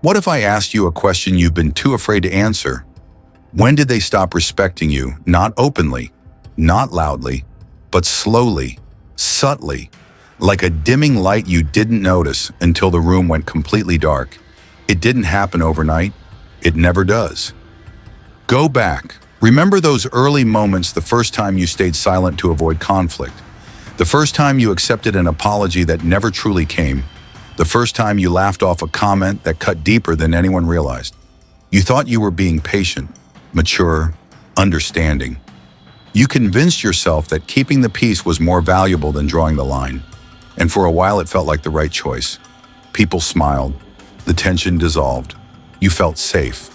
What if I asked you a question you've been too afraid to answer? When did they stop respecting you, not openly, not loudly, but slowly, subtly, like a dimming light you didn't notice until the room went completely dark? It didn't happen overnight. It never does. Go back. Remember those early moments, the first time you stayed silent to avoid conflict, the first time you accepted an apology that never truly came, the first time you laughed off a comment that cut deeper than anyone realized. You thought you were being patient, mature, understanding. You convinced yourself that keeping the peace was more valuable than drawing the line. And for a while it felt like the right choice. People smiled. The tension dissolved. You felt safe.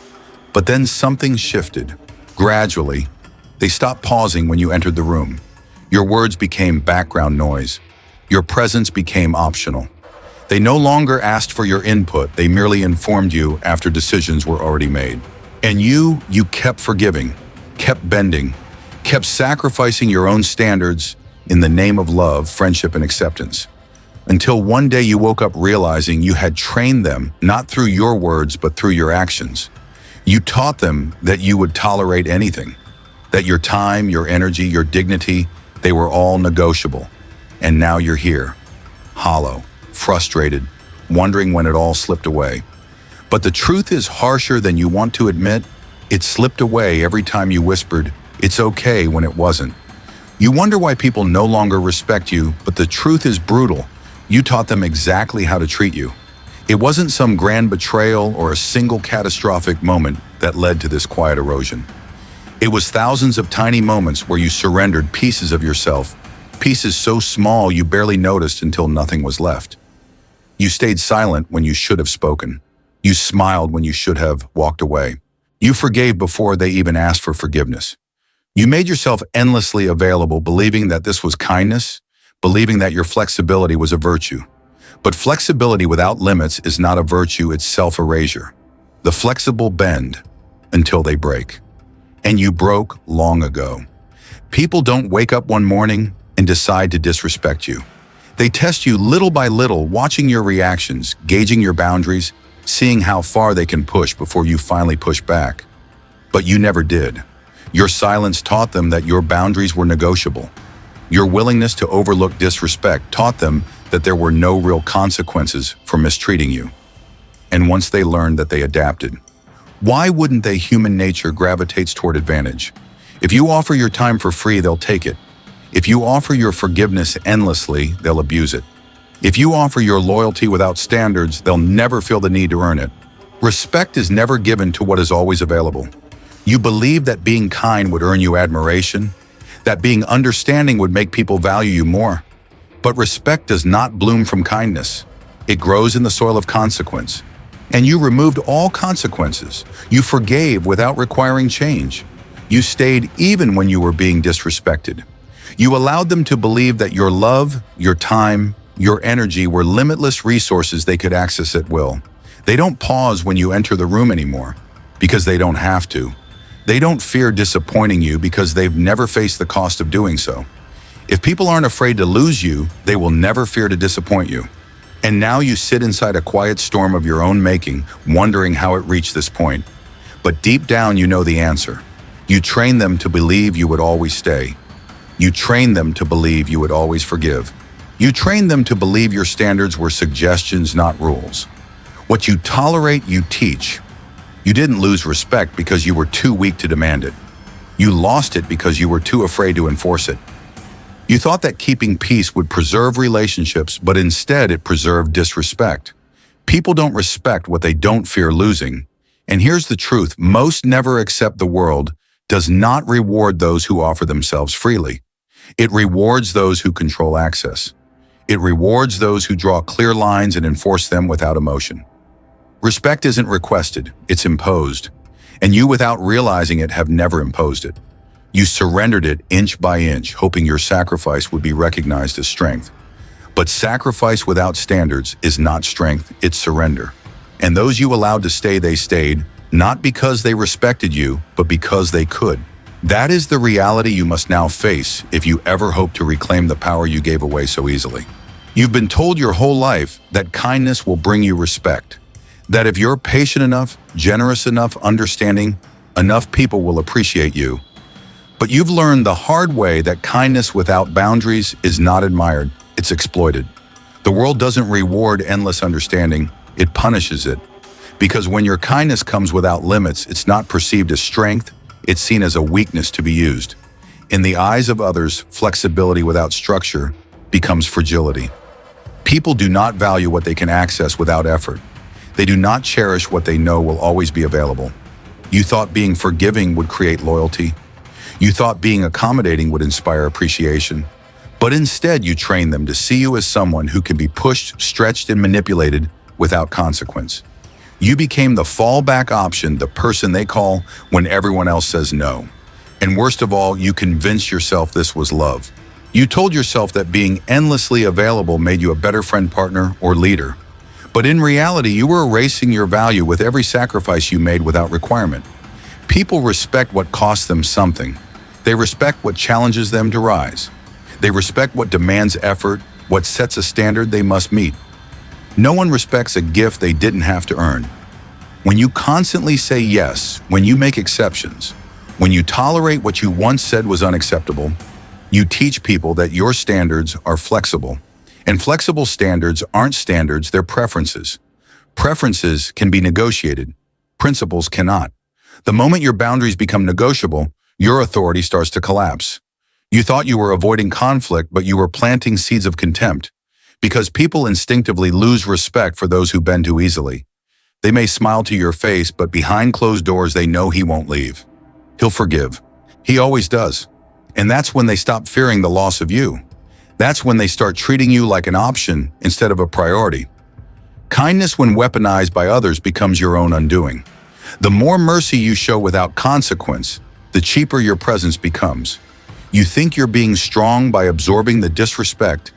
But then something shifted. Gradually, they stopped pausing when you entered the room. Your words became background noise. Your presence became optional. They no longer asked for your input, they merely informed you after decisions were already made. And you kept forgiving, kept bending, kept sacrificing your own standards in the name of love, friendship, and acceptance. Until one day you woke up realizing you had trained them, not through your words, but through your actions. You taught them that you would tolerate anything, that your time, your energy, your dignity, they were all negotiable. And now you're here, hollow, frustrated, wondering when it all slipped away. But the truth is harsher than you want to admit. It slipped away every time you whispered, "It's okay," when it wasn't. You wonder why people no longer respect you, but the truth is brutal. You taught them exactly how to treat you. It wasn't some grand betrayal or a single catastrophic moment that led to this quiet erosion. It was thousands of tiny moments where you surrendered pieces of yourself, pieces so small you barely noticed until nothing was left. You stayed silent when you should have spoken. You smiled when you should have walked away. You forgave before they even asked for forgiveness. You made yourself endlessly available, believing that this was kindness, believing that your flexibility was a virtue. But flexibility without limits is not a virtue, it's self-erasure. The flexible bend until they break. And you broke long ago. People don't wake up one morning and decide to disrespect you. They test you little by little, watching your reactions, gauging your boundaries, seeing how far they can push before you finally push back. But you never did. Your silence taught them that your boundaries were negotiable. Your willingness to overlook disrespect taught them that there were no real consequences for mistreating you. And once they learned that, they adapted. Why wouldn't they? Human nature gravitates toward advantage. If you offer your time for free, they'll take it. If you offer your forgiveness endlessly, they'll abuse it. If you offer your loyalty without standards, they'll never feel the need to earn it. Respect is never given to what is always available. You believe that being kind would earn you admiration, that being understanding would make people value you more. But respect does not bloom from kindness. It grows in the soil of consequence. And you removed all consequences. You forgave without requiring change. You stayed even when you were being disrespected. You allowed them to believe that your love, your time, your energy were limitless resources they could access at will. They don't pause when you enter the room anymore, because they don't have to. They don't fear disappointing you because they've never faced the cost of doing so. If people aren't afraid to lose you, they will never fear to disappoint you. And now you sit inside a quiet storm of your own making, wondering how it reached this point. But deep down, you know the answer. You trained them to believe you would always stay. You trained them to believe you would always forgive. You trained them to believe your standards were suggestions, not rules. What you tolerate, you teach. You didn't lose respect because you were too weak to demand it. You lost it because you were too afraid to enforce it. You thought that keeping peace would preserve relationships, but instead it preserved disrespect. People don't respect what they don't fear losing. And here's the truth: most never accept. The world does not reward those who offer themselves freely. It rewards those who control access. It rewards those who draw clear lines and enforce them without emotion. Respect isn't requested, it's imposed. And you, without realizing it, have never imposed it. You surrendered it inch by inch, hoping your sacrifice would be recognized as strength. But sacrifice without standards is not strength, it's surrender. And those you allowed to stay, they stayed, not because they respected you, but because they could. That is the reality you must now face if you ever hope to reclaim the power you gave away so easily. You've been told your whole life that kindness will bring you respect, That if you're patient enough, generous enough, understanding, enough people will appreciate you. But you've learned the hard way that kindness without boundaries is not admired, it's exploited. The world doesn't reward endless understanding, it punishes it. Because when your kindness comes without limits, it's not perceived as strength, it's seen as a weakness to be used. In the eyes of others, flexibility without structure becomes fragility. People do not value what they can access without effort. They do not cherish what they know will always be available. You thought being forgiving would create loyalty. You thought being accommodating would inspire appreciation. But instead, you trained them to see you as someone who can be pushed, stretched, and manipulated without consequence. You became the fallback option, the person they call when everyone else says no. And worst of all, you convinced yourself this was love. You told yourself that being endlessly available made you a better friend, partner, or leader. But in reality, you were erasing your value with every sacrifice you made without requirement. People respect what costs them something. They respect what challenges them to rise. They respect what demands effort, what sets a standard they must meet. No one respects a gift they didn't have to earn. When you constantly say yes, when you make exceptions, when you tolerate what you once said was unacceptable, you teach people that your standards are flexible. And flexible standards aren't standards, they're preferences. Preferences can be negotiated. Principles cannot. The moment your boundaries become negotiable, your authority starts to collapse. You thought you were avoiding conflict, but you were planting seeds of contempt. Because people instinctively lose respect for those who bend too easily. They may smile to your face, but behind closed doors they know he won't leave. He'll forgive. He always does. And that's when they stop fearing the loss of you. That's when they start treating you like an option instead of a priority. Kindness, when weaponized by others, becomes your own undoing. The more mercy you show without consequence, the cheaper your presence becomes. You think you're being strong by absorbing the disrespect,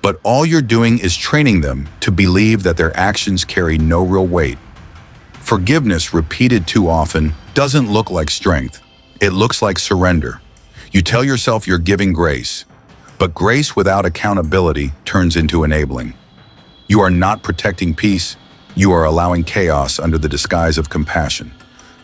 but all you're doing is training them to believe that their actions carry no real weight. Forgiveness repeated too often doesn't look like strength. It looks like surrender. You tell yourself you're giving grace, but grace without accountability turns into enabling. You are not protecting peace, you are allowing chaos under the disguise of compassion.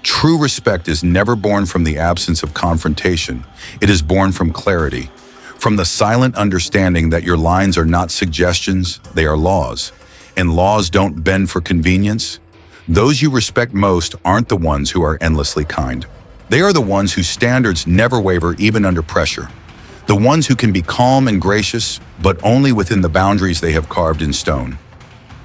True respect is never born from the absence of confrontation. It is born from clarity, from the silent understanding that your lines are not suggestions, they are laws. And laws don't bend for convenience. Those you respect most aren't the ones who are endlessly kind. They are the ones whose standards never waver even under pressure. The ones who can be calm and gracious, but only within the boundaries they have carved in stone.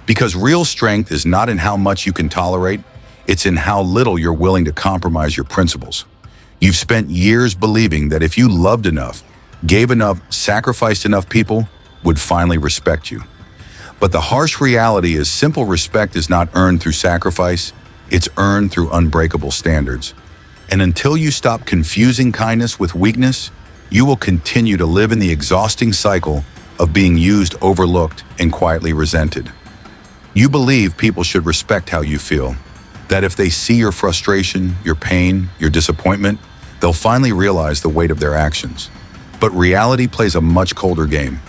Because real strength is not in how much you can tolerate, it's in how little you're willing to compromise your principles. You've spent years believing that if you loved enough, gave enough, sacrificed enough, people would finally respect you. But the harsh reality is simple respect is not earned through sacrifice, it's earned through unbreakable standards. And until you stop confusing kindness with weakness, you will continue to live in the exhausting cycle of being used, overlooked, and quietly resented. You believe people should respect how you feel, that if they see your frustration, your pain, your disappointment, they'll finally realize the weight of their actions. But reality plays a much colder game.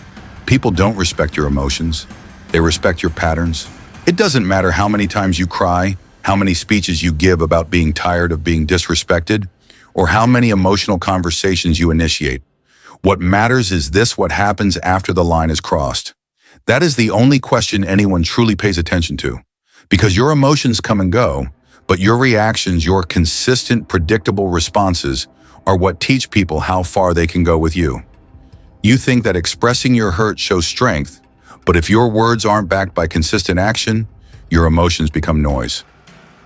People don't respect your emotions, they respect your patterns. It doesn't matter how many times you cry, how many speeches you give about being tired of being disrespected, or how many emotional conversations you initiate. What matters is this: what happens after the line is crossed. That is the only question anyone truly pays attention to. Because your emotions come and go, but your reactions, your consistent, predictable responses are what teach people how far they can go with you. You think that expressing your hurt shows strength, but if your words aren't backed by consistent action, your emotions become noise.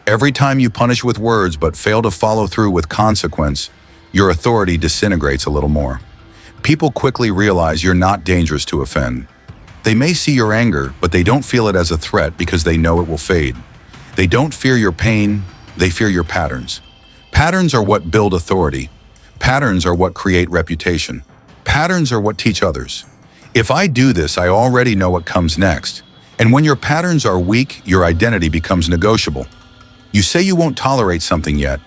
Every time you punish with words but fail to follow through with consequence, your authority disintegrates a little more. People quickly realize you're not dangerous to offend. They may see your anger, but they don't feel it as a threat because they know it will fade. They don't fear your pain, they fear your patterns. Patterns are what build authority. Patterns are what create reputation. Patterns are what teach others. If I do this, I already know what comes next. And when your patterns are weak, your identity becomes negotiable. You say you won't tolerate something yet.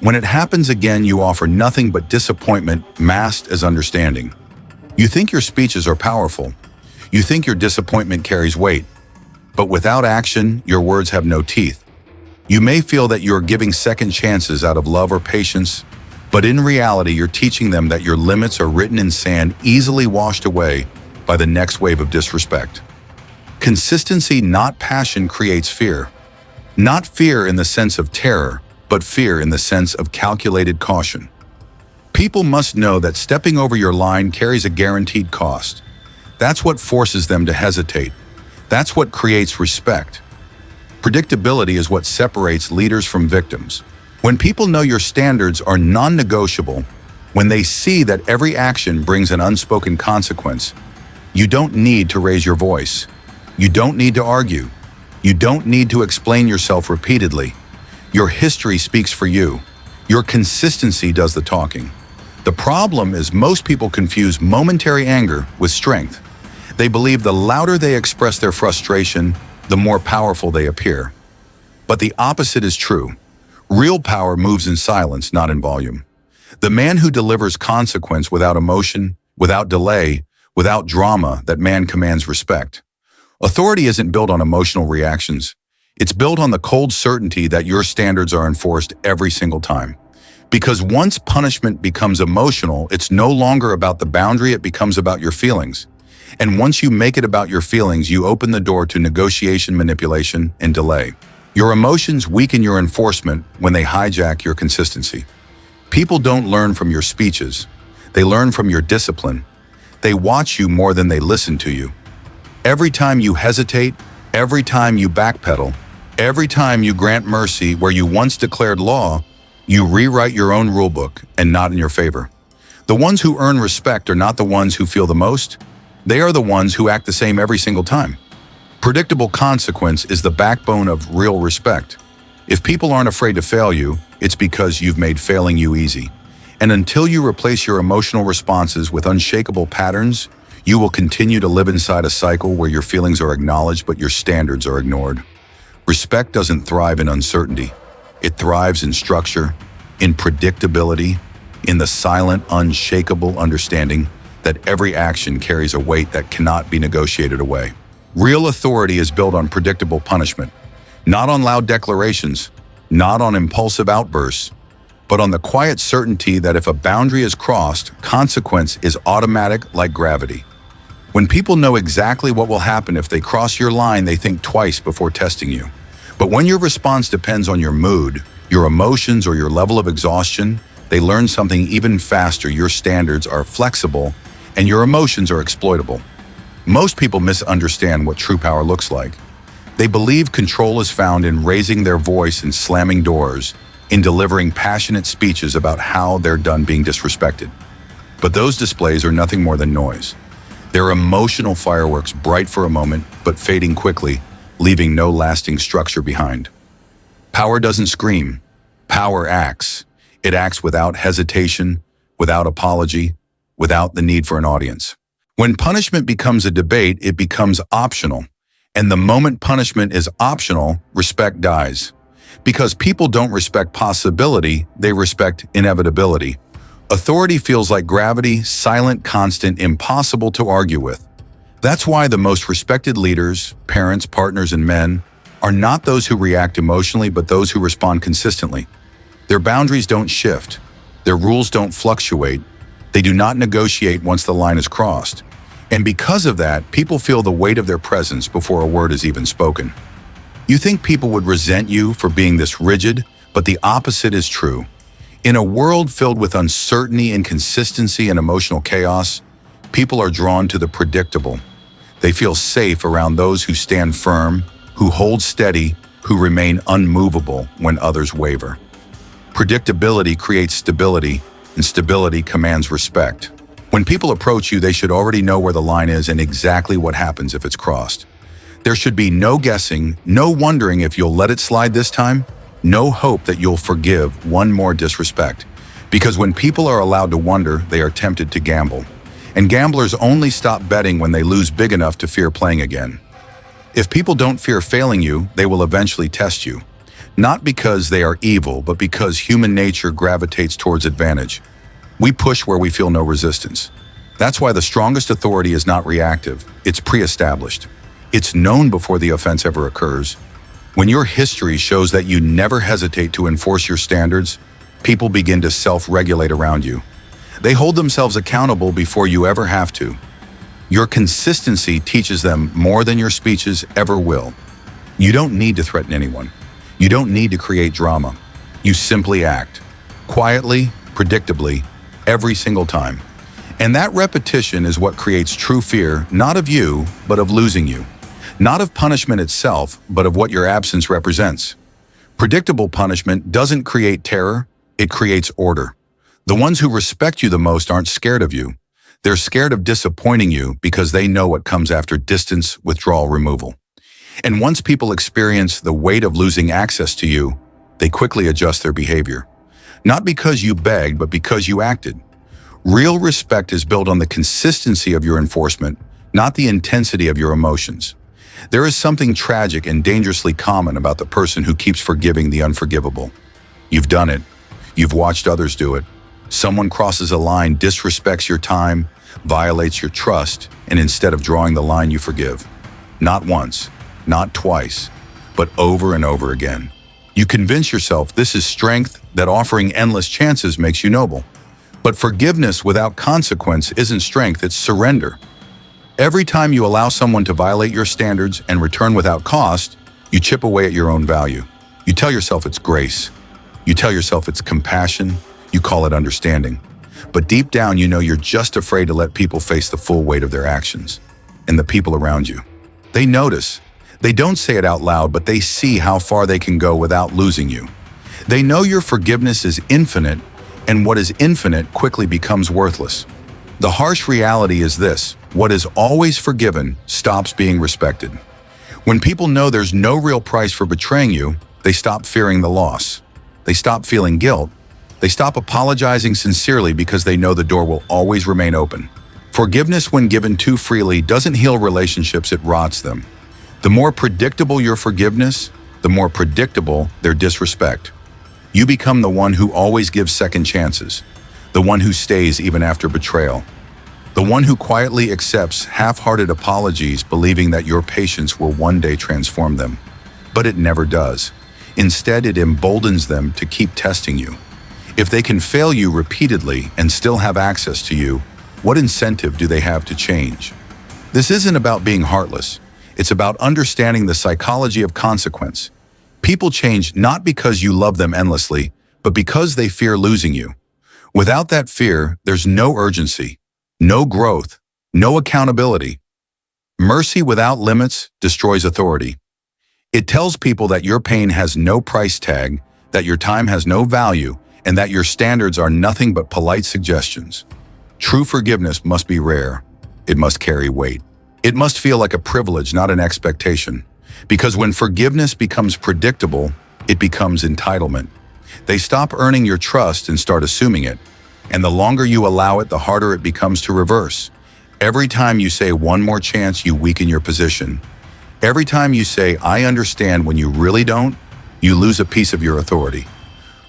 When it happens again, you offer nothing but disappointment masked as understanding. You think your speeches are powerful. You think your disappointment carries weight. But without action, your words have no teeth. You may feel that you're giving second chances out of love or patience, but in reality, you're teaching them that your limits are written in sand, easily washed away by the next wave of disrespect. Consistency, not passion, creates fear. Not fear in the sense of terror, but fear in the sense of calculated caution. People must know that stepping over your line carries a guaranteed cost. That's what forces them to hesitate. That's what creates respect. Predictability is what separates leaders from victims. When people know your standards are non-negotiable, when they see that every action brings an unspoken consequence, you don't need to raise your voice. You don't need to argue. You don't need to explain yourself repeatedly. Your history speaks for you. Your consistency does the talking. The problem is most people confuse momentary anger with strength. They believe the louder they express their frustration, the more powerful they appear. But the opposite is true. Real power moves in silence, not in volume. The man who delivers consequence without emotion, without delay, without drama, that man commands respect. Authority isn't built on emotional reactions. It's built on the cold certainty that your standards are enforced every single time. Because once punishment becomes emotional, it's no longer about the boundary, it becomes about your feelings. And once you make it about your feelings, you open the door to negotiation, manipulation, and delay. Your emotions weaken your enforcement when they hijack your consistency. People don't learn from your speeches. They learn from your discipline. They watch you more than they listen to you. Every time you hesitate, every time you backpedal, every time you grant mercy where you once declared law, you rewrite your own rulebook and not in your favor. The ones who earn respect are not the ones who feel the most. They are the ones who act the same every single time. Predictable consequence is the backbone of real respect. If people aren't afraid to fail you, it's because you've made failing you easy. And until you replace your emotional responses with unshakable patterns, you will continue to live inside a cycle where your feelings are acknowledged but your standards are ignored. Respect doesn't thrive in uncertainty. It thrives in structure, in predictability, in the silent, unshakable understanding that every action carries a weight that cannot be negotiated away. Real authority is built on predictable punishment, not on loud declarations, not on impulsive outbursts, but on the quiet certainty that if a boundary is crossed, consequence is automatic like gravity. When people know exactly what will happen if they cross your line, they think twice before testing you. But when your response depends on your mood, your emotions, or your level of exhaustion, they learn something even faster. Your standards are flexible and your emotions are exploitable. Most people misunderstand what true power looks like. They believe control is found in raising their voice and slamming doors, in delivering passionate speeches about how they're done being disrespected. But those displays are nothing more than noise. They're emotional fireworks, bright for a moment, but fading quickly, leaving no lasting structure behind. Power doesn't scream. Power acts. It acts without hesitation, without apology, without the need for an audience. When punishment becomes a debate, it becomes optional. And the moment punishment is optional, respect dies. Because people don't respect possibility, they respect inevitability. Authority feels like gravity, silent, constant, impossible to argue with. That's why the most respected leaders, parents, partners, and men are not those who react emotionally, but those who respond consistently. Their boundaries don't shift. Their rules don't fluctuate. They do not negotiate once the line is crossed. And because of that, people feel the weight of their presence before a word is even spoken. You think people would resent you for being this rigid, but the opposite is true. In a world filled with uncertainty, inconsistency, and emotional chaos, people are drawn to the predictable. They feel safe around those who stand firm, who hold steady, who remain unmovable when others waver. Predictability creates stability, and stability commands respect. When people approach you, they should already know where the line is and exactly what happens if it's crossed. There should be no guessing, no wondering if you'll let it slide this time, no hope that you'll forgive one more disrespect. Because when people are allowed to wonder, they are tempted to gamble. And gamblers only stop betting when they lose big enough to fear playing again. If people don't fear failing you, they will eventually test you. Not because they are evil, but because human nature gravitates towards advantage. We push where we feel no resistance. That's why the strongest authority is not reactive, it's pre-established. It's known before the offense ever occurs. When your history shows that you never hesitate to enforce your standards, people begin to self-regulate around you. They hold themselves accountable before you ever have to. Your consistency teaches them more than your speeches ever will. You don't need to threaten anyone. You don't need to create drama. You simply act. Quietly, predictably, every single time. And that repetition is what creates true fear, not of you, but of losing you. Not of punishment itself, but of what your absence represents. Predictable punishment doesn't create terror, it creates order. The ones who respect you the most aren't scared of you. They're scared of disappointing you because they know what comes after distance, withdrawal, removal. And once people experience the weight of losing access to you, they quickly adjust their behavior. Not because you begged, but because you acted. Real respect is built on the consistency of your enforcement, not the intensity of your emotions. There is something tragic and dangerously common about the person who keeps forgiving the unforgivable. You've done it. You've watched others do it. Someone crosses a line, disrespects your time, violates your trust, and instead of drawing the line, you forgive. Not once, not twice, but over and over again. You convince yourself this is strength, that offering endless chances makes you noble. But forgiveness without consequence isn't strength, it's surrender. Every time you allow someone to violate your standards and return without cost, you chip away at your own value. You tell yourself it's grace. You tell yourself it's compassion. You call it understanding. But deep down, you know you're just afraid to let people face the full weight of their actions. And the people around you. They notice. They don't say it out loud, but they see how far they can go without losing you. They know your forgiveness is infinite, and what is infinite quickly becomes worthless. The harsh reality is this: what is always forgiven stops being respected. When people know there's no real price for betraying you, they stop fearing the loss. They stop feeling guilt. They stop apologizing sincerely because they know the door will always remain open. Forgiveness, when given too freely, doesn't heal relationships, it rots them. The more predictable your forgiveness, the more predictable their disrespect. You become the one who always gives second chances, the one who stays even after betrayal, the one who quietly accepts half-hearted apologies, believing that your patience will one day transform them. But it never does. Instead, it emboldens them to keep testing you. If they can fail you repeatedly and still have access to you, what incentive do they have to change? This isn't about being heartless. It's about understanding the psychology of consequence. People change not because you love them endlessly, but because they fear losing you. Without that fear, there's no urgency, no growth, no accountability. Mercy without limits destroys authority. It tells people that your pain has no price tag, that your time has no value, and that your standards are nothing but polite suggestions. True forgiveness must be rare. It must carry weight. It must feel like a privilege, not an expectation. Because when forgiveness becomes predictable, it becomes entitlement. They stop earning your trust and start assuming it. And the longer you allow it, the harder it becomes to reverse. Every time you say one more chance, you weaken your position. Every time you say, I understand, when you really don't, you lose a piece of your authority.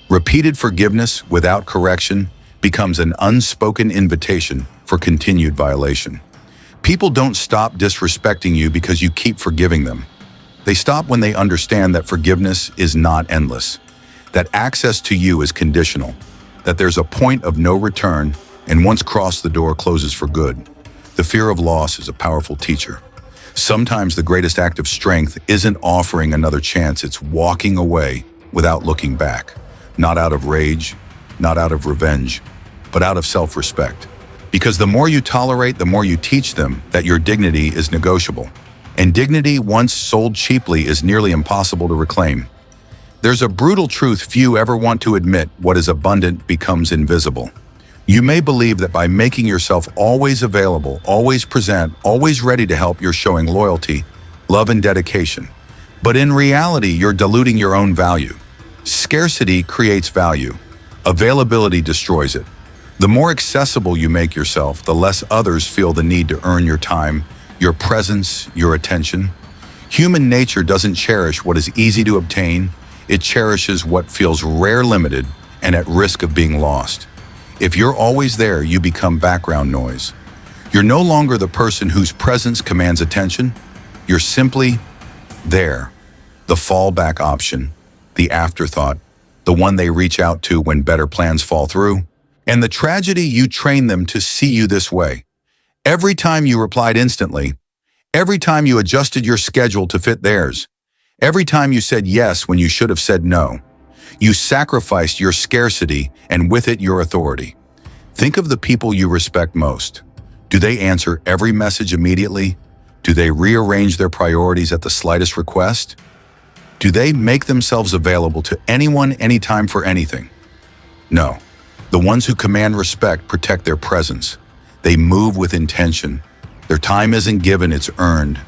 Repeated forgiveness without correction becomes an unspoken invitation for continued violation. People don't stop disrespecting you because you keep forgiving them. They stop when they understand that forgiveness is not endless, that access to you is conditional, that there's a point of no return, and once crossed, the door closes for good. The fear of loss is a powerful teacher. Sometimes the greatest act of strength isn't offering another chance, it's walking away without looking back. Not out of rage, not out of revenge, but out of self-respect. Because the more you tolerate, the more you teach them that your dignity is negotiable. And dignity, once sold cheaply, is nearly impossible to reclaim. There's a brutal truth few ever want to admit: what is abundant becomes invisible. You may believe that by making yourself always available, always present, always ready to help, you're showing loyalty, love, and dedication. But in reality, you're diluting your own value. Scarcity creates value. Availability destroys it. The more accessible you make yourself, the less others feel the need to earn your time, your presence, your attention. Human nature doesn't cherish what is easy to obtain. It cherishes what feels rare, limited, and at risk of being lost. If you're always there, you become background noise. You're no longer the person whose presence commands attention. You're simply there, the fallback option, the afterthought, the one they reach out to when better plans fall through. And the tragedy, you train them to see you this way. Every time you replied instantly, every time you adjusted your schedule to fit theirs, every time you said yes when you should have said no, you sacrificed your scarcity and with it your authority. Think of the people you respect most. Do they answer every message immediately? Do they rearrange their priorities at the slightest request? Do they make themselves available to anyone, anytime for anything? No. The ones who command respect protect their presence. They move with intention. Their time isn't given, it's earned.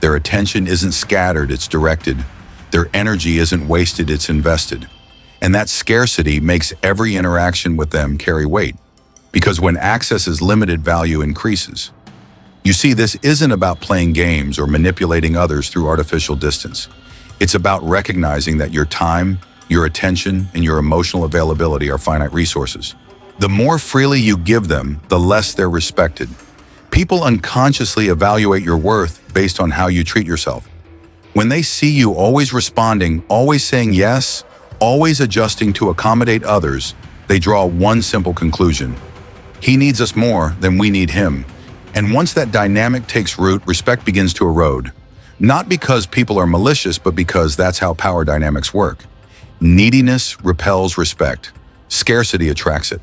Their attention isn't scattered, it's directed. Their energy isn't wasted, it's invested. And that scarcity makes every interaction with them carry weight. Because when access is limited, value increases. You see, this isn't about playing games or manipulating others through artificial distance. It's about recognizing that your time, your attention, and your emotional availability are finite resources. The more freely you give them, the less they're respected. People unconsciously evaluate your worth based on how you treat yourself. When they see you always responding, always saying yes, always adjusting to accommodate others, they draw one simple conclusion. He needs us more than we need him. And once that dynamic takes root, respect begins to erode. Not because people are malicious, but because that's how power dynamics work. Neediness repels respect. Scarcity attracts it.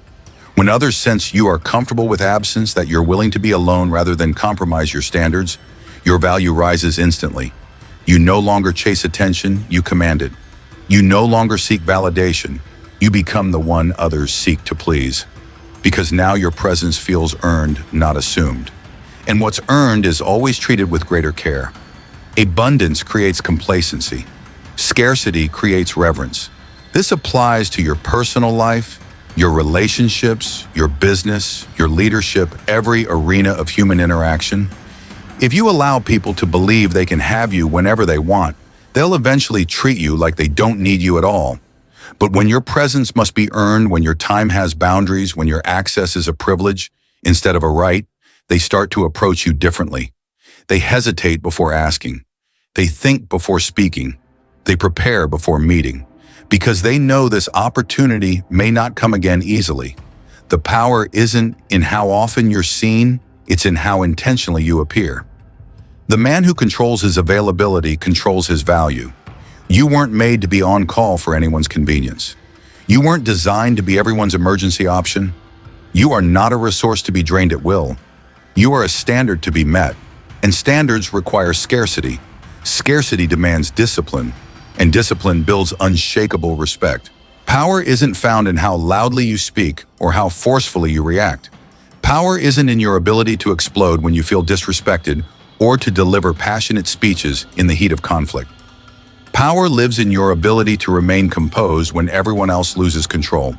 When others sense you are comfortable with absence, that you're willing to be alone rather than compromise your standards, your value rises instantly. You no longer chase attention, you command it. You no longer seek validation. You become the one others seek to please. Because now your presence feels earned, not assumed. And what's earned is always treated with greater care. Abundance creates complacency. Scarcity creates reverence. This applies to your personal life, your relationships, your business, your leadership, every arena of human interaction. If you allow people to believe they can have you whenever they want, they'll eventually treat you like they don't need you at all. But when your presence must be earned, when your time has boundaries, when your access is a privilege instead of a right, they start to approach you differently. They hesitate before asking. They think before speaking. They prepare before meeting. Because they know this opportunity may not come again easily. The power isn't in how often you're seen, it's in how intentionally you appear. The man who controls his availability controls his value. You weren't made to be on call for anyone's convenience. You weren't designed to be everyone's emergency option. You are not a resource to be drained at will. You are a standard to be met, and standards require scarcity. Scarcity demands discipline, and discipline builds unshakable respect. Power isn't found in how loudly you speak or how forcefully you react. Power isn't in your ability to explode when you feel disrespected or to deliver passionate speeches in the heat of conflict. Power lives in your ability to remain composed when everyone else loses control.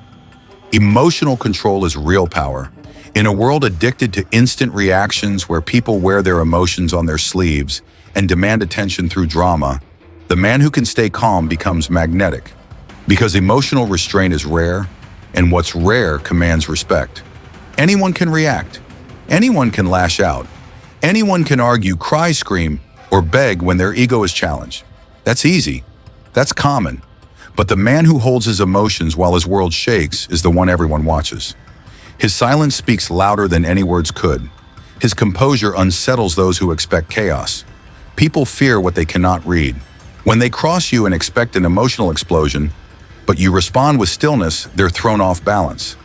Emotional control is real power. In a world addicted to instant reactions where people wear their emotions on their sleeves and demand attention through drama, the man who can stay calm becomes magnetic. Because emotional restraint is rare, and what's rare commands respect. Anyone can react. Anyone can lash out. Anyone can argue, cry, scream, or beg when their ego is challenged. That's easy. That's common. But the man who holds his emotions while his world shakes is the one everyone watches. His silence speaks louder than any words could. His composure unsettles those who expect chaos. People fear what they cannot read. When they cross you and expect an emotional explosion, but you respond with stillness, they're thrown off balance.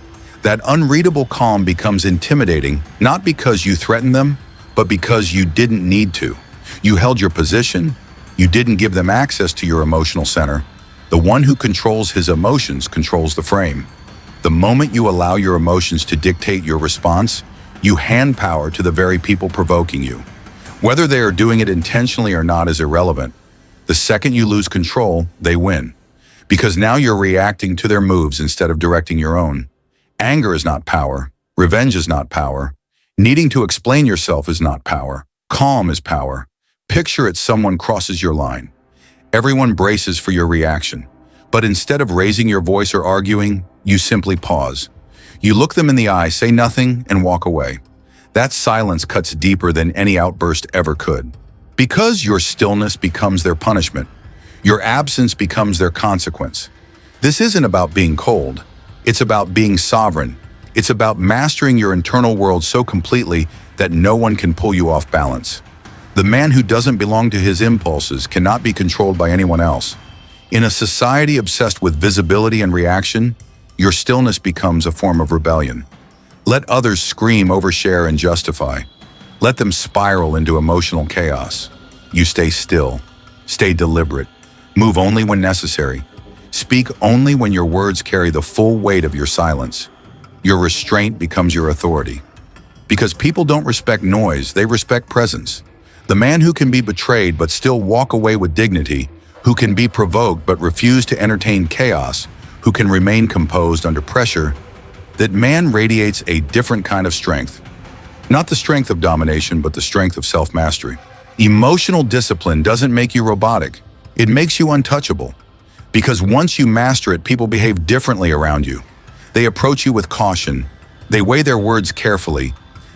That unreadable calm becomes intimidating, not because you threatened them, but because you didn't need to. You held your position. You didn't give them access to your emotional center. The one who controls his emotions controls the frame. The moment you allow your emotions to dictate your response, you hand power to the very people provoking you. Whether they are doing it intentionally or not is irrelevant. The second you lose control, they win. Because now you're reacting to their moves instead of directing your own. Anger is not power. Revenge is not power. Needing to explain yourself is not power. Calm is power. Picture it: someone crosses your line. Everyone braces for your reaction. But instead of raising your voice or arguing, you simply pause. You look them in the eye, say nothing, and walk away. That silence cuts deeper than any outburst ever could. Because your stillness becomes their punishment. Your absence becomes their consequence. This isn't about being cold. It's about being sovereign. It's about mastering your internal world so completely that no one can pull you off balance. The man who doesn't belong to his impulses cannot be controlled by anyone else. In a society obsessed with visibility and reaction, your stillness becomes a form of rebellion. Let others scream, overshare, and justify. Let them spiral into emotional chaos. You stay still. Stay deliberate. Move only when necessary. Speak only when your words carry the full weight of your silence. Your restraint becomes your authority. Because people don't respect noise, they respect presence. The man who can be betrayed but still walk away with dignity, who can be provoked but refuse to entertain chaos, who can remain composed under pressure, that man radiates a different kind of strength. Not the strength of domination, but the strength of self-mastery. Emotional discipline doesn't make you robotic. It makes you untouchable. Because once you master it, people behave differently around you. They approach you with caution. They weigh their words carefully.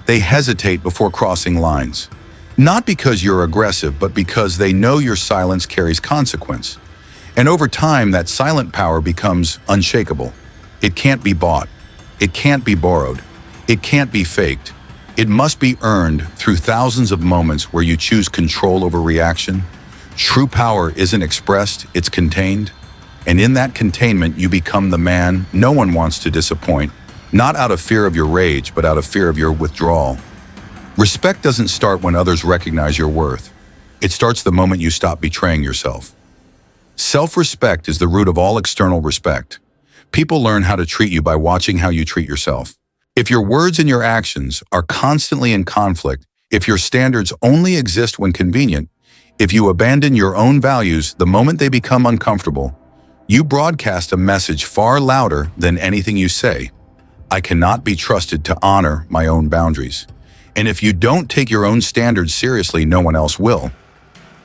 They hesitate before crossing lines. Not because you're aggressive, but because they know your silence carries consequence. And over time, that silent power becomes unshakable. It can't be bought. It can't be borrowed. It can't be faked. It must be earned through thousands of moments where you choose control over reaction. True power isn't expressed, it's contained. And in that containment, you become the man no one wants to disappoint, not out of fear of your rage, but out of fear of your withdrawal. Respect doesn't start when others recognize your worth. It starts the moment you stop betraying yourself. Self-respect is the root of all external respect. People learn how to treat you by watching how you treat yourself. If your words and your actions are constantly in conflict, if your standards only exist when convenient, if you abandon your own values the moment they become uncomfortable, you broadcast a message far louder than anything you say. I cannot be trusted to honor my own boundaries. And if you don't take your own standards seriously, no one else will.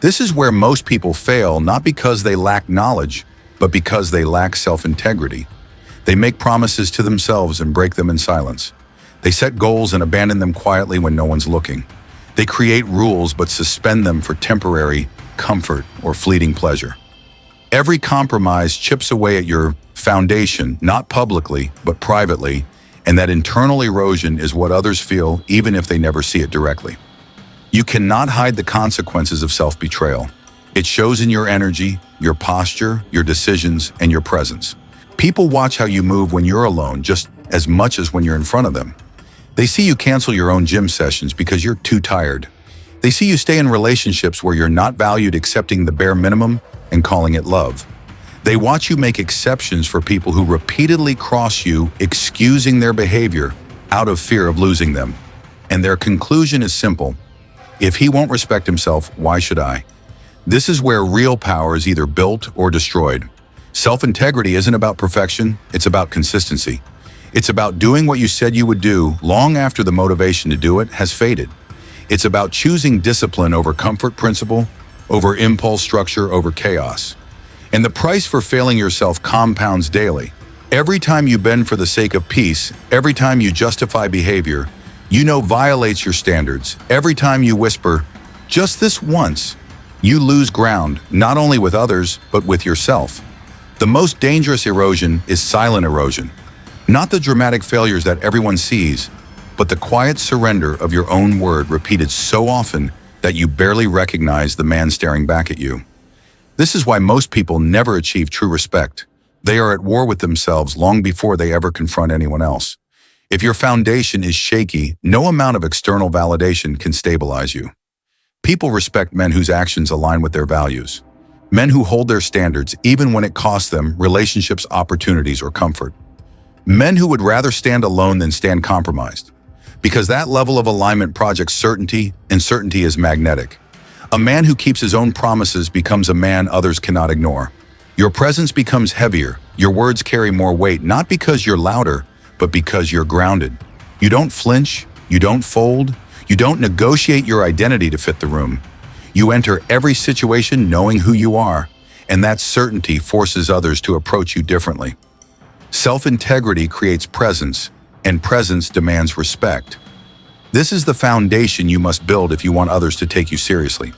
This is where most people fail, not because they lack knowledge, but because they lack self-integrity. They make promises to themselves and break them in silence. They set goals and abandon them quietly when no one's looking. They create rules but suspend them for temporary comfort or fleeting pleasure. Every compromise chips away at your foundation, not publicly, but privately, and that internal erosion is what others feel even if they never see it directly. You cannot hide the consequences of self-betrayal. It shows in your energy, your posture, your decisions, and your presence. People watch how you move when you're alone just as much as when you're in front of them. They see you cancel your own gym sessions because you're too tired. They see you stay in relationships where you're not valued, accepting the bare minimum and calling it love. They watch you make exceptions for people who repeatedly cross you, excusing their behavior out of fear of losing them. And their conclusion is simple. If he won't respect himself, why should I? This is where real power is either built or destroyed. Self-integrity isn't about perfection, it's about consistency. It's about doing what you said you would do long after the motivation to do it has faded. It's about choosing discipline over comfort principle, over impulse structure, over chaos. And the price for failing yourself compounds daily. Every time you bend for the sake of peace, every time you justify behavior you know violates your standards, every time you whisper, just this once, you lose ground, not only with others, but with yourself. The most dangerous erosion is silent erosion. Not the dramatic failures that everyone sees, but the quiet surrender of your own word repeated so often that you barely recognize the man staring back at you. This is why most people never achieve true respect. They are at war with themselves long before they ever confront anyone else. If your foundation is shaky, no amount of external validation can stabilize you. People respect men whose actions align with their values. Men who hold their standards even when it costs them relationships, opportunities, or comfort. Men who would rather stand alone than stand compromised. Because that level of alignment projects certainty, and certainty is magnetic. A man who keeps his own promises becomes a man others cannot ignore. Your presence becomes heavier, your words carry more weight, not because you're louder, but because you're grounded. You don't flinch, you don't fold, you don't negotiate your identity to fit the room. You enter every situation knowing who you are, and that certainty forces others to approach you differently. Self-integrity creates presence, and presence demands respect. This is the foundation you must build if you want others to take you seriously.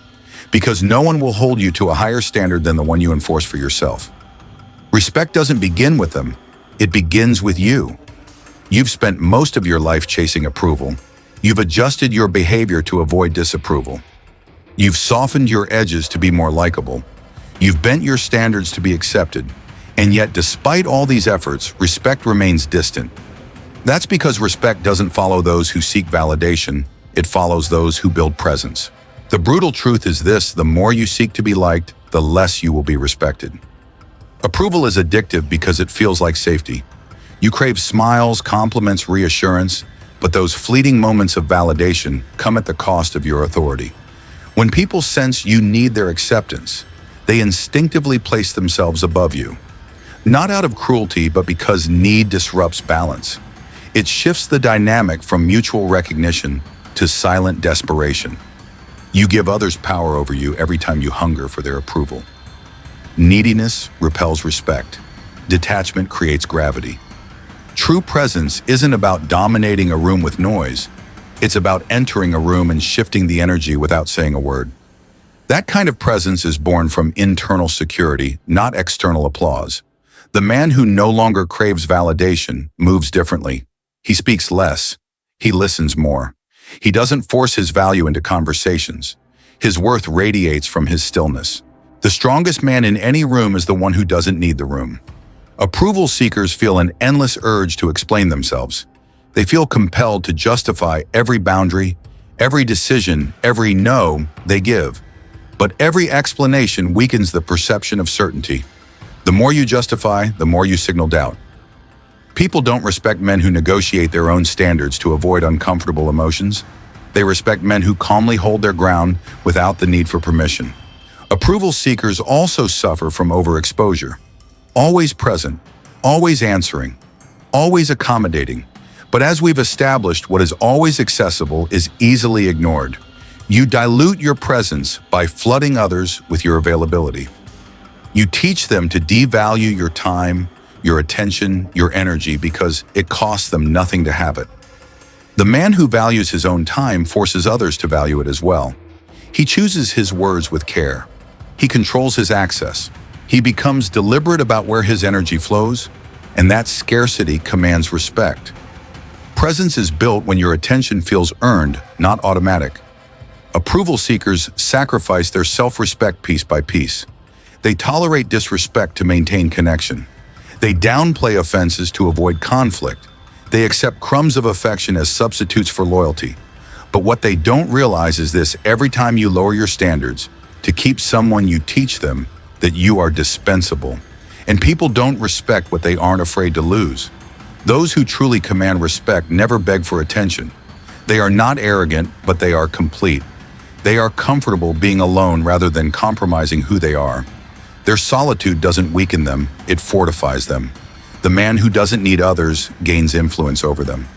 because no one will hold you to a higher standard than the one you enforce for yourself. Respect doesn't begin with them, it begins with you. You've spent most of your life chasing approval. You've adjusted your behavior to avoid disapproval. You've softened your edges to be more likable. You've bent your standards to be accepted. And yet, despite all these efforts, respect remains distant. That's because respect doesn't follow those who seek validation, it follows those who build presence. The brutal truth is this: the more you seek to be liked, the less you will be respected. Approval is addictive because it feels like safety. You crave smiles, compliments, reassurance, but those fleeting moments of validation come at the cost of your authority. When people sense you need their acceptance, they instinctively place themselves above you. Not out of cruelty, but because need disrupts balance. It shifts the dynamic from mutual recognition to silent desperation. You give others power over you every time you hunger for their approval. Neediness repels respect. Detachment creates gravity. True presence isn't about dominating a room with noise. It's about entering a room and shifting the energy without saying a word. That kind of presence is born from internal security, not external applause. The man who no longer craves validation moves differently. He speaks less. He listens more. He doesn't force his value into conversations. His worth radiates from his stillness. The strongest man in any room is the one who doesn't need the room. Approval seekers feel an endless urge to explain themselves. They feel compelled to justify every boundary, every decision, every no they give. But every explanation weakens the perception of certainty. The more you justify, the more you signal doubt. People don't respect men who negotiate their own standards to avoid uncomfortable emotions. They respect men who calmly hold their ground without the need for permission. Approval seekers also suffer from overexposure. Always present, always answering, always accommodating. But as we've established, what is always accessible is easily ignored. You dilute your presence by flooding others with your availability. You teach them to devalue your time, your attention, your energy because it costs them nothing to have it. The man who values his own time forces others to value it as well. He chooses his words with care. He controls his access. He becomes deliberate about where his energy flows, and that scarcity commands respect. Presence is built when your attention feels earned, not automatic. Approval seekers sacrifice their self-respect piece by piece. They tolerate disrespect to maintain connection. They downplay offenses to avoid conflict. They accept crumbs of affection as substitutes for loyalty. But what they don't realize is this: every time you lower your standards to keep someone, you teach them that you are dispensable. And people don't respect what they aren't afraid to lose. Those who truly command respect never beg for attention. They are not arrogant, but they are complete. They are comfortable being alone rather than compromising who they are. Their solitude doesn't weaken them, it fortifies them. The man who doesn't need others gains influence over them.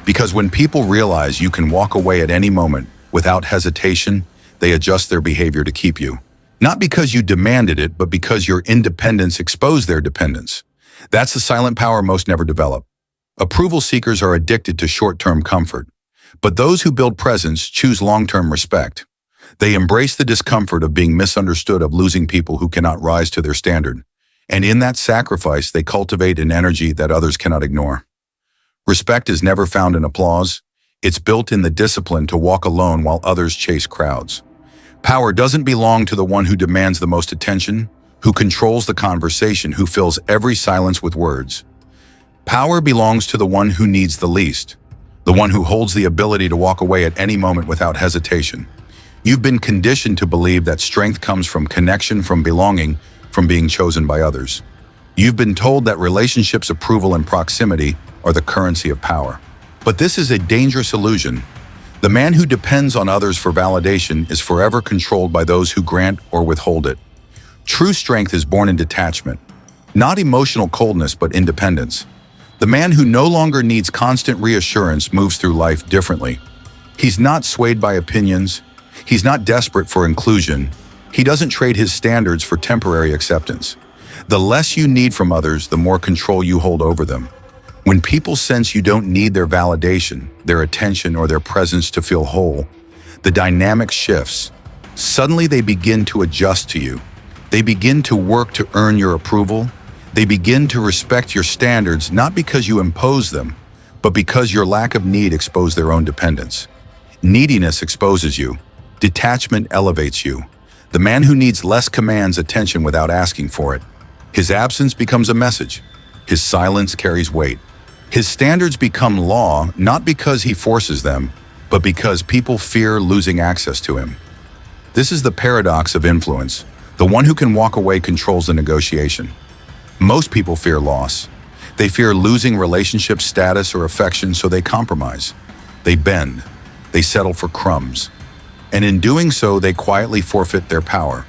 Because when people realize you can walk away at any moment without hesitation, they adjust their behavior to keep you. Not because you demanded it, but because your independence exposed their dependence. That's the silent power most never develop. Approval seekers are addicted to short-term comfort, but those who build presence choose long-term respect. They embrace the discomfort of being misunderstood, of losing people who cannot rise to their standard. And in that sacrifice, they cultivate an energy that others cannot ignore. Respect is never found in applause. It's built in the discipline to walk alone while others chase crowds. Power doesn't belong to the one who demands the most attention, who controls the conversation, who fills every silence with words. Power belongs to the one who needs the least, the one who holds the ability to walk away at any moment without hesitation. You've been conditioned to believe that strength comes from connection, from belonging, from being chosen by others. You've been told that relationships, approval, and proximity are the currency of power. But this is a dangerous illusion. The man who depends on others for validation is forever controlled by those who grant or withhold it. True strength is born in detachment, not emotional coldness, but independence. The man who no longer needs constant reassurance moves through life differently. He's not swayed by opinions. He's not desperate for inclusion. He doesn't trade his standards for temporary acceptance. The less you need from others, the more control you hold over them. When people sense you don't need their validation, their attention, or their presence to feel whole, the dynamic shifts. Suddenly they begin to adjust to you. They begin to work to earn your approval. They begin to respect your standards not because you impose them, but because your lack of need exposed their own dependence. Neediness exposes you. Detachment elevates you. The man who needs less commands attention without asking for it. His absence becomes a message. His silence carries weight. His standards become law not because he forces them, but because people fear losing access to him. This is the paradox of influence. The one who can walk away controls the negotiation. Most people fear loss. They fear losing relationship status or affection, so they compromise. They bend. They settle for crumbs. And in doing so, they quietly forfeit their power.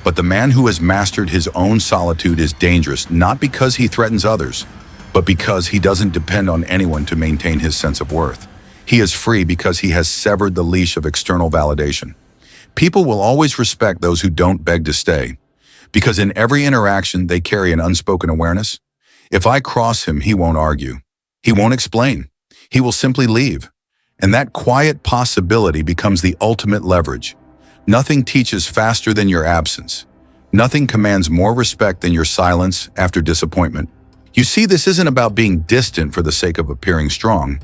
But the man who has mastered his own solitude is dangerous, not because he threatens others, but because he doesn't depend on anyone to maintain his sense of worth. He is free because he has severed the leash of external validation. People will always respect those who don't beg to stay, because in every interaction they carry an unspoken awareness. If I cross him, he won't argue. He won't explain. He will simply leave. And that quiet possibility becomes the ultimate leverage. Nothing teaches faster than your absence. Nothing commands more respect than your silence after disappointment. You see, this isn't about being distant for the sake of appearing strong.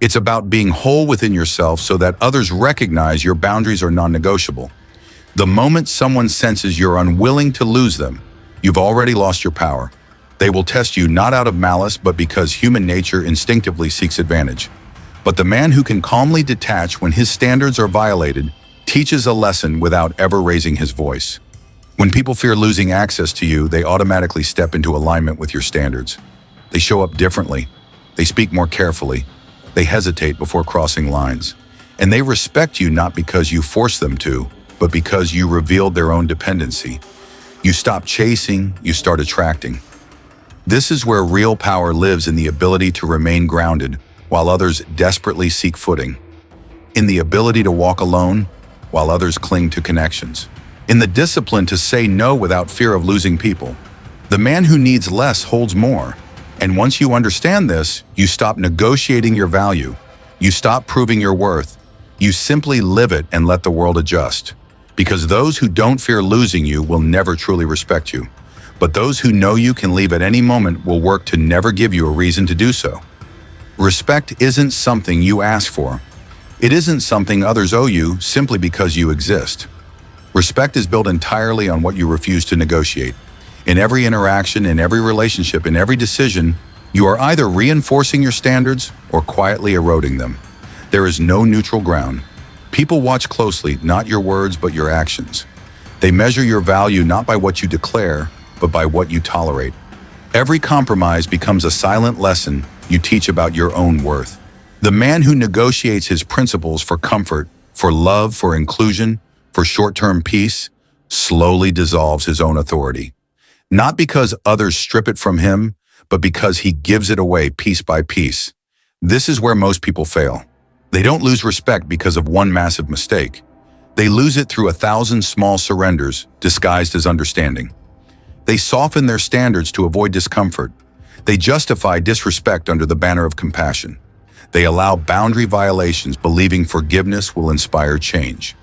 It's about being whole within yourself so that others recognize your boundaries are non-negotiable. The moment someone senses you're unwilling to lose them, you've already lost your power. They will test you not out of malice, but because human nature instinctively seeks advantage. But the man who can calmly detach when his standards are violated teaches a lesson without ever raising his voice. When people fear losing access to you, they automatically step into alignment with your standards. They show up differently. They speak more carefully. They hesitate before crossing lines. And they respect you not because you force them to, but because you revealed their own dependency. You stop chasing, you start attracting. This is where real power lives, in the ability to remain grounded while others desperately seek footing. In the ability to walk alone while others cling to connections. In the discipline to say no without fear of losing people. The man who needs less holds more. And once you understand this, you stop negotiating your value. You stop proving your worth. You simply live it and let the world adjust. Because those who don't fear losing you will never truly respect you. But those who know you can leave at any moment will work to never give you a reason to do so. Respect isn't something you ask for. It isn't something others owe you simply because you exist. Respect is built entirely on what you refuse to negotiate. In every interaction, in every relationship, in every decision, you are either reinforcing your standards or quietly eroding them. There is no neutral ground. People watch closely, not your words, but your actions. They measure your value not by what you declare, but by what you tolerate. Every compromise becomes a silent lesson you teach about your own worth. The man who negotiates his principles for comfort, for love, for inclusion, for short-term peace, slowly dissolves his own authority. Not because others strip it from him, but because he gives it away piece by piece. This is where most people fail. They don't lose respect because of one massive mistake. They lose it through 1,000 small surrenders disguised as understanding. They soften their standards to avoid discomfort. They justify disrespect under the banner of compassion. They allow boundary violations, believing forgiveness will inspire change.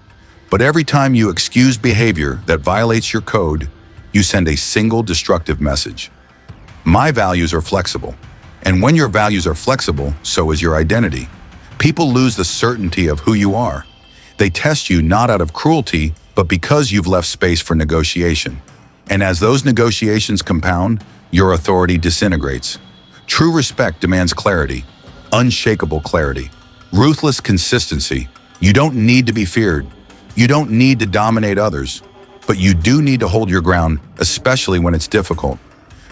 But every time you excuse behavior that violates your code, you send a single destructive message. My values are flexible. And when your values are flexible, so is your identity. People lose the certainty of who you are. They test you not out of cruelty, but because you've left space for negotiation. And as those negotiations compound, your authority disintegrates. True respect demands clarity, unshakable clarity, ruthless consistency. You don't need to be feared. You don't need to dominate others, but you do need to hold your ground, especially when it's difficult.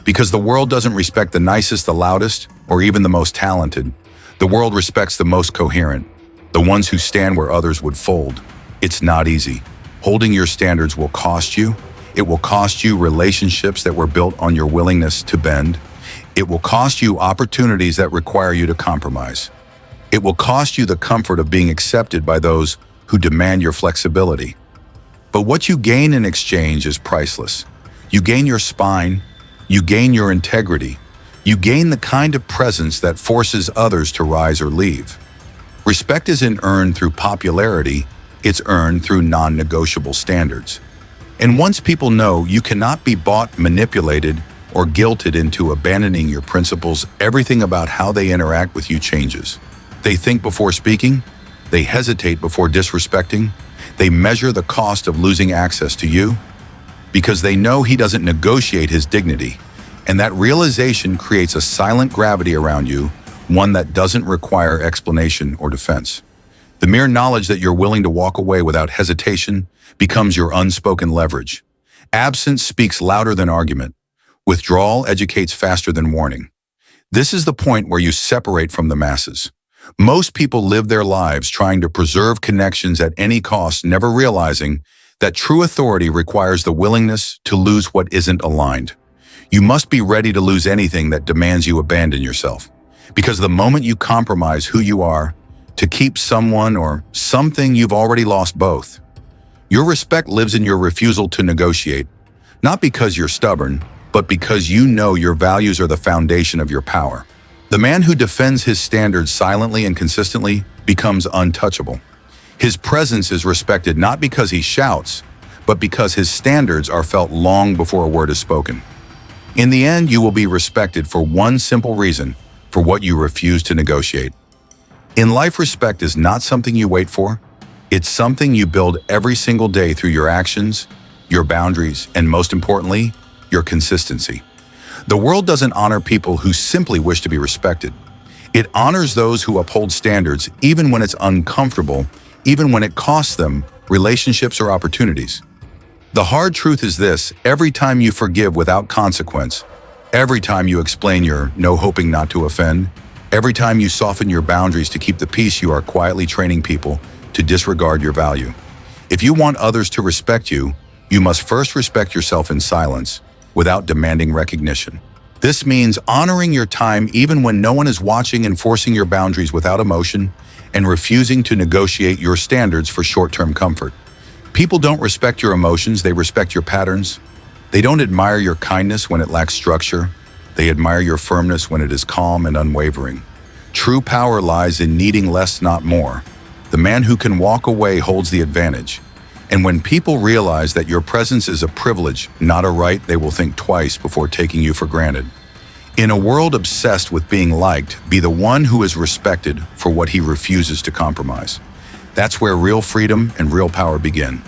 Because the world doesn't respect the nicest, the loudest, or even the most talented. The world respects the most coherent, the ones who stand where others would fold. It's not easy. Holding your standards will cost you. It will cost you relationships that were built on your willingness to bend. It will cost you opportunities that require you to compromise. It will cost you the comfort of being accepted by those who demand your flexibility. But what you gain in exchange is priceless. You gain your spine. You gain your integrity. You gain the kind of presence that forces others to rise or leave. Respect isn't earned through popularity. It's earned through non-negotiable standards. And once people know you cannot be bought, manipulated, or guilted into abandoning your principles, everything about how they interact with you changes. They think before speaking, they hesitate before disrespecting, they measure the cost of losing access to you, because they know he doesn't negotiate his dignity. And that realization creates a silent gravity around you, one that doesn't require explanation or defense. The mere knowledge that you're willing to walk away without hesitation becomes your unspoken leverage. Absence speaks louder than argument. Withdrawal educates faster than warning. This is the point where you separate from the masses. Most people live their lives trying to preserve connections at any cost, never realizing that true authority requires the willingness to lose what isn't aligned. You must be ready to lose anything that demands you abandon yourself. Because the moment you compromise who you are to keep someone or something, you've already lost both. Your respect lives in your refusal to negotiate, not because you're stubborn, but because you know your values are the foundation of your power. The man who defends his standards silently and consistently becomes untouchable. His presence is respected not because he shouts, but because his standards are felt long before a word is spoken. In the end, you will be respected for one simple reason: for what you refuse to negotiate. In life, respect is not something you wait for. It's something you build every single day through your actions, your boundaries, and most importantly, your consistency. The world doesn't honor people who simply wish to be respected. It honors those who uphold standards even when it's uncomfortable, even when it costs them relationships or opportunities. The hard truth is this: every time you forgive without consequence, every time you explain your no, hoping not to offend, every time you soften your boundaries to keep the peace, you are quietly training people to disregard your value. If you want others to respect you, you must first respect yourself in silence, without demanding recognition. This means honoring your time even when no one is watching, enforcing your boundaries without emotion, and refusing to negotiate your standards for short-term comfort. People don't respect your emotions, they respect your patterns. They don't admire your kindness when it lacks structure. They admire your firmness when it is calm and unwavering. True power lies in needing less, not more. The man who can walk away holds the advantage. And when people realize that your presence is a privilege, not a right, they will think twice before taking you for granted. In a world obsessed with being liked, be the one who is respected for what he refuses to compromise. That's where real freedom and real power begin.